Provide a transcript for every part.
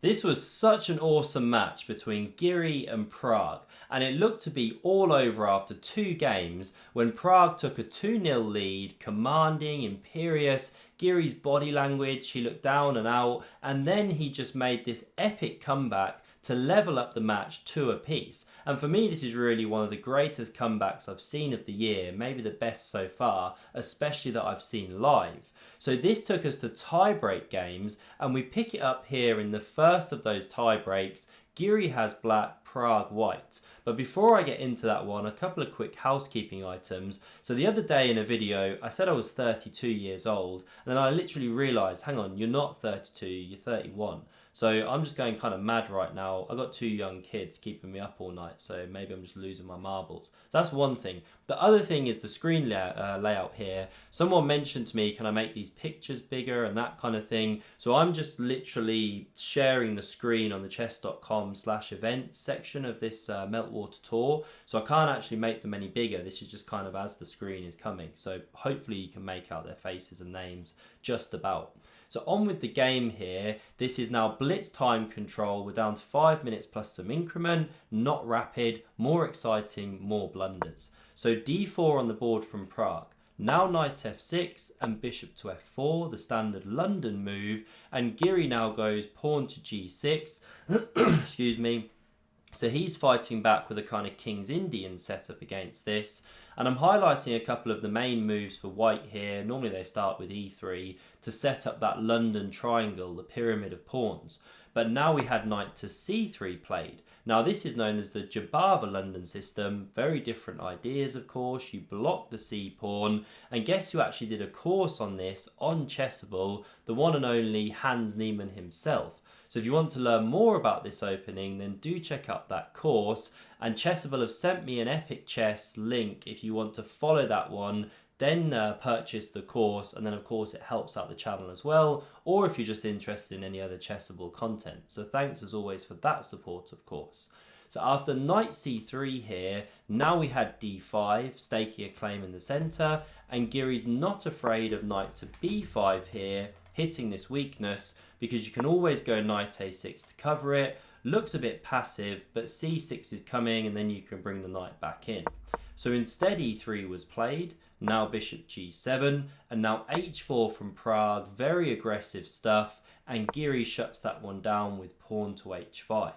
This was such an awesome match between Giri and Prague, and it looked to be all over after 2 games when Prague took a 2-0 lead, commanding, imperious. Giri's body language, he looked down and out, and then he just made this epic comeback to level up the match 2-apiece. And for me, this is really one of the greatest comebacks I've seen of the year, maybe the best so far, especially that I've seen live. So this took us to tie-break games, and we pick it up here in the first of those tie-breaks. Giri has black, Prague white. But before I get into that one, a couple of quick housekeeping items. So the other day in a video, I said I was 32 years old, and then I literally realised, hang on, you're not 32, you're 31. So I'm just going kind of mad right now. I've got 2 young kids keeping me up all night, so maybe I'm just losing my marbles. So that's one thing. The other thing is the screen layout here. Someone mentioned to me, can I make these pictures bigger and that kind of thing? So I'm just literally sharing the screen on the chess.com/events section of this Meltwater tour. So I can't actually make them any bigger. This is just kind of as the screen is coming. So hopefully you can make out their faces and names just about. So on with the game here. This is now blitz time control. We're down to 5 minutes plus some increment, not rapid, more exciting, more blunders. So d4 on the board from Prague. Now knight f6 and bishop to f4, the standard London move. And Giri now goes pawn to g6. Excuse me. So he's fighting back with a kind of King's Indian setup against this. And I'm highlighting a couple of the main moves for white here. Normally they start with e3 to set up that London triangle, the pyramid of pawns. But now we had knight to c3 played. Now this is known as the Jabava London system. Very different ideas, of course. You block the c pawn. And guess who actually did a course on this on Chessable? The one and only Hans Niemann himself. So if you want to learn more about this opening, then do check out that course. And Chessable have sent me an Epic Chess link if you want to follow that one. Then purchase the course, and then of course it helps out the channel as well, or if you're just interested in any other Chessable content. So thanks as always for that support, of course. So after knight c3 here, now we had d5, staking a claim in the centre, and Giri's not afraid of knight to b5 here, hitting this weakness, because you can always go knight a6 to cover it. Looks a bit passive, but c6 is coming, and then you can bring the knight back in. So instead e3 was played, now bishop g7, and now h4 from Prague, very aggressive stuff, and Giri shuts that one down with pawn to h5.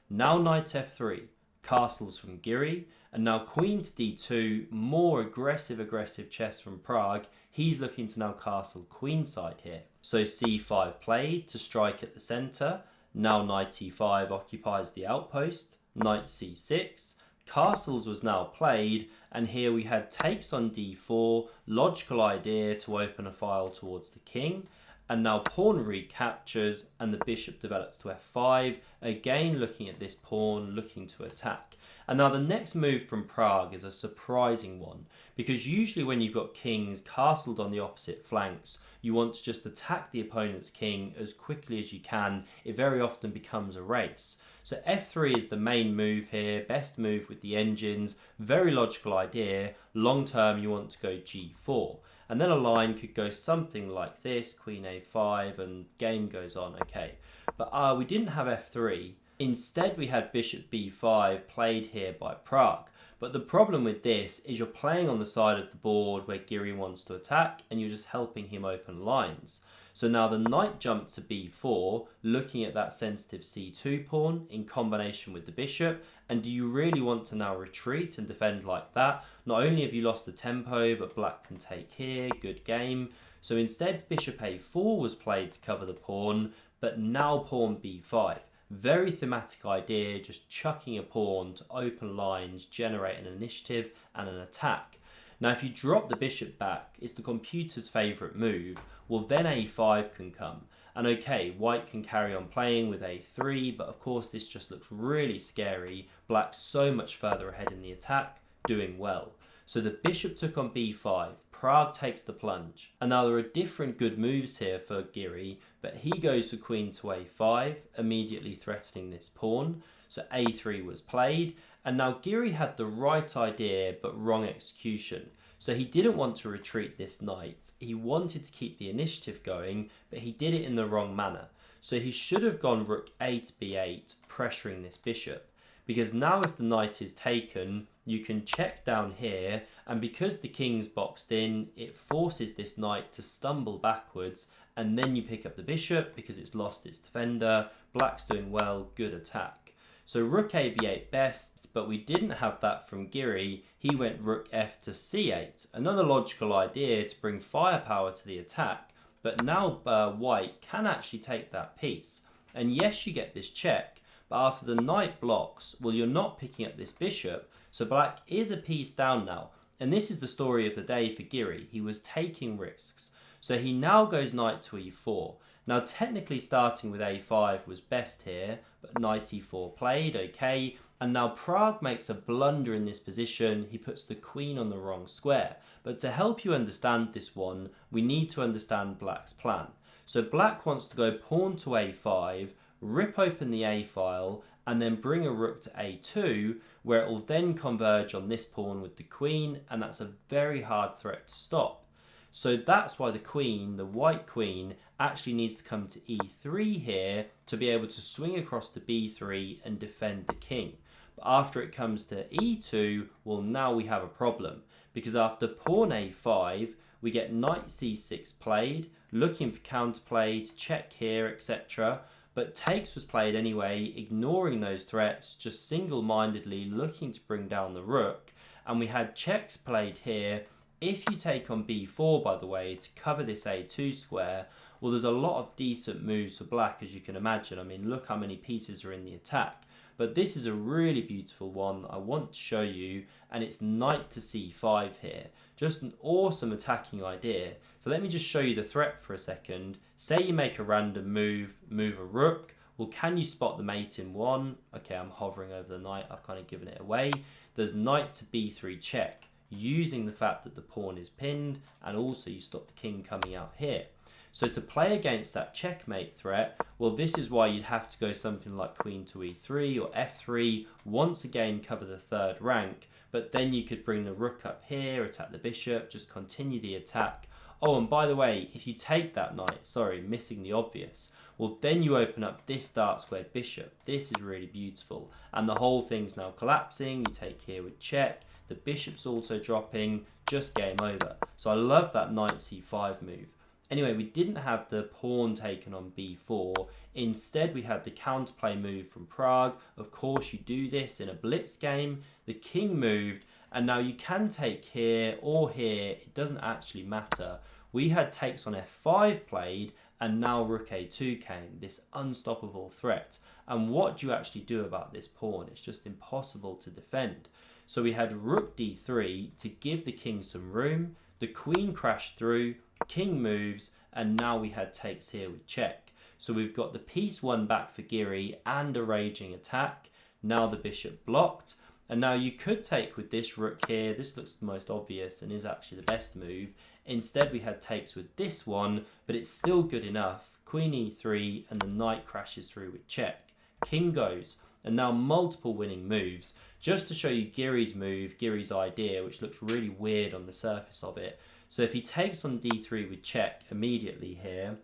Now knight f3, castles from Giri, and now queen to d2, more aggressive chess from Prague. He's looking to now castle queenside here. So c5 played to strike at the centre, now knight e5 occupies the outpost, knight c6, castles was now played, and here we had takes on d4, logical idea to open a file towards the king, and now pawn recaptures and the bishop develops to f5, again looking at this pawn, looking to attack. And now the next move from Prague is a surprising one, because usually when you've got kings castled on the opposite flanks, you want to just attack the opponent's king as quickly as you can. It very often becomes a race. So f3 is the main move here, best move with the engines, very logical idea. Long term you want to go g4. And then a line could go something like this, queen a5, and game goes on, okay. But we didn't have f3. Instead we had bishop b5 played here by Prague. But the problem with this is you're playing on the side of the board where Giri wants to attack, and you're just helping him open lines. So now the knight jumped to b4, looking at that sensitive c2 pawn in combination with the bishop. And do you really want to now retreat and defend like that? Not only have you lost the tempo, but black can take here, good game. So instead bishop a4 was played to cover the pawn, but now pawn b5. Very thematic idea, just chucking a pawn to open lines, generate an initiative and an attack. Now if you drop the bishop back, it's the computer's favourite move. Well then a5 can come. And okay, white can carry on playing with a3, but of course this just looks really scary. Black's so much further ahead in the attack, doing well. So the bishop took on b5, Prague takes the plunge. And now there are different good moves here for Giri, but he goes for queen to a5, immediately threatening this pawn. So a3 was played, and now Giri had the right idea but wrong execution. So he didn't want to retreat this knight, he wanted to keep the initiative going, but he did it in the wrong manner. So he should have gone rook a to b8, pressuring this bishop. Because now if the knight is taken, you can check down here, and because the king's boxed in, it forces this knight to stumble backwards, and then you pick up the bishop because it's lost its defender. Black's doing well, good attack. So rook a b8 best, but we didn't have that from Giri. He went rook f to c8. Another logical idea to bring firepower to the attack, but now white can actually take that piece. And yes, you get this check, but after the knight blocks, well, you're not picking up this bishop, so black is a piece down now. And this is the story of the day for Giri. He was taking risks. So he now goes knight to e4. Now technically starting with a5 was best here, but knight e4 played, okay. And now Pragg makes a blunder in this position. He puts the queen on the wrong square. But to help you understand this one, we need to understand black's plan. So black wants to go pawn to a5, rip open the a file, and then bring a rook to a2, where it will then converge on this pawn with the queen, and that's a very hard threat to stop. So that's why the queen, the white queen, actually needs to come to e3 here to be able to swing across to b3 and defend the king. But after it comes to e2, well, now we have a problem, because after pawn a5, we get knight c6 played, looking for counterplay to check here, etc. But takes was played anyway, ignoring those threats, just single-mindedly looking to bring down the rook. And we had checks played here. If you take on b4, by the way, to cover this a2 square, well, there's a lot of decent moves for black, as you can imagine. I mean, look how many pieces are in the attack. But this is a really beautiful one I want to show you, and it's knight to c5 here. Just an awesome attacking idea. So let me just show you the threat for a second. Say you make a random move a rook. Well, can you spot the mate in one? Okay, I'm hovering over the knight. I've kind of given it away. There's knight to b3 check, using the fact that the pawn is pinned, and also you stop the king coming out here. So to play against that checkmate threat, well, this is why you'd have to go something like queen to e3 or f3, once again cover the third rank, but then you could bring the rook up here, attack the bishop, just continue the attack. Oh, and by the way, if you take that knight, sorry, missing the obvious, well, then you open up this dark squared bishop. This is really beautiful, and the whole thing's now collapsing. You take here with check, the bishop's also dropping, just game over. So I love that knight c5 move. Anyway, we didn't have the pawn taken on b4. Instead, we had the counterplay move from Pragg. Of course, you do this in a blitz game. The king moved, and now you can take here or here. It doesn't actually matter. We had takes on f5 played, and now rook a2 came, this unstoppable threat. And what do you actually do about this pawn? It's just impossible to defend. So we had rook d3 to give the king some room. The queen crashed through, king moves, and now we had takes here with check. So we've got the piece won back for Giri and a raging attack. Now the bishop blocked, and now you could take with this rook here. This looks the most obvious and is actually the best move. Instead we had takes with this one, but it's still good enough. Queen e3, and the knight crashes through with check. King goes, and now multiple winning moves. Just to show you Giri's move, Giri's idea, which looks really weird on the surface of it. So if he takes on d3 with check immediately here,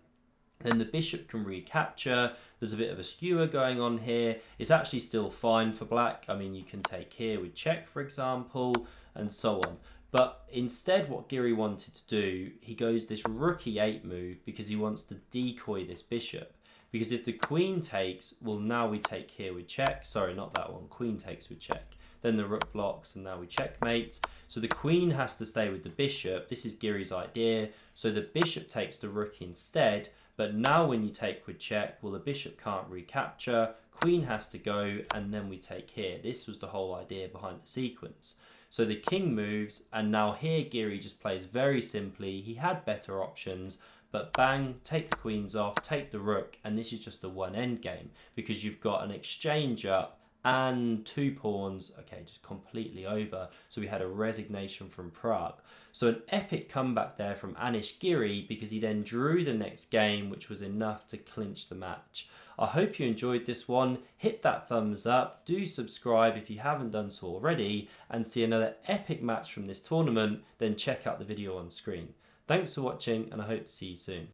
then the bishop can recapture. There's a bit of a skewer going on here. It's actually still fine for black. I mean, you can take here with check, for example, and so on. But instead, what Giri wanted to do, he goes this rook e8 move because he wants to decoy this bishop. Because if the queen takes, well, now we take here with check. Sorry, not that one. Queen takes with check. Then the rook blocks, and now we checkmate. So the queen has to stay with the bishop. This is Giri's idea. So the bishop takes the rook instead. But now when you take with check, well, the bishop can't recapture. Queen has to go, and then we take here. This was the whole idea behind the sequence. So the king moves, and now here Giri just plays very simply. He had better options, but bang, take the queens off, take the rook, and this is just the one endgame because you've got an exchange up and two pawns, okay, just completely over. So we had a resignation from Pragg. So an epic comeback there from Anish Giri because he then drew the next game, which was enough to clinch the match. I hope you enjoyed this one. Hit that thumbs up, do subscribe if you haven't done so already, and see another epic match from this tournament, then check out the video on screen. Thanks for watching, and I hope to see you soon.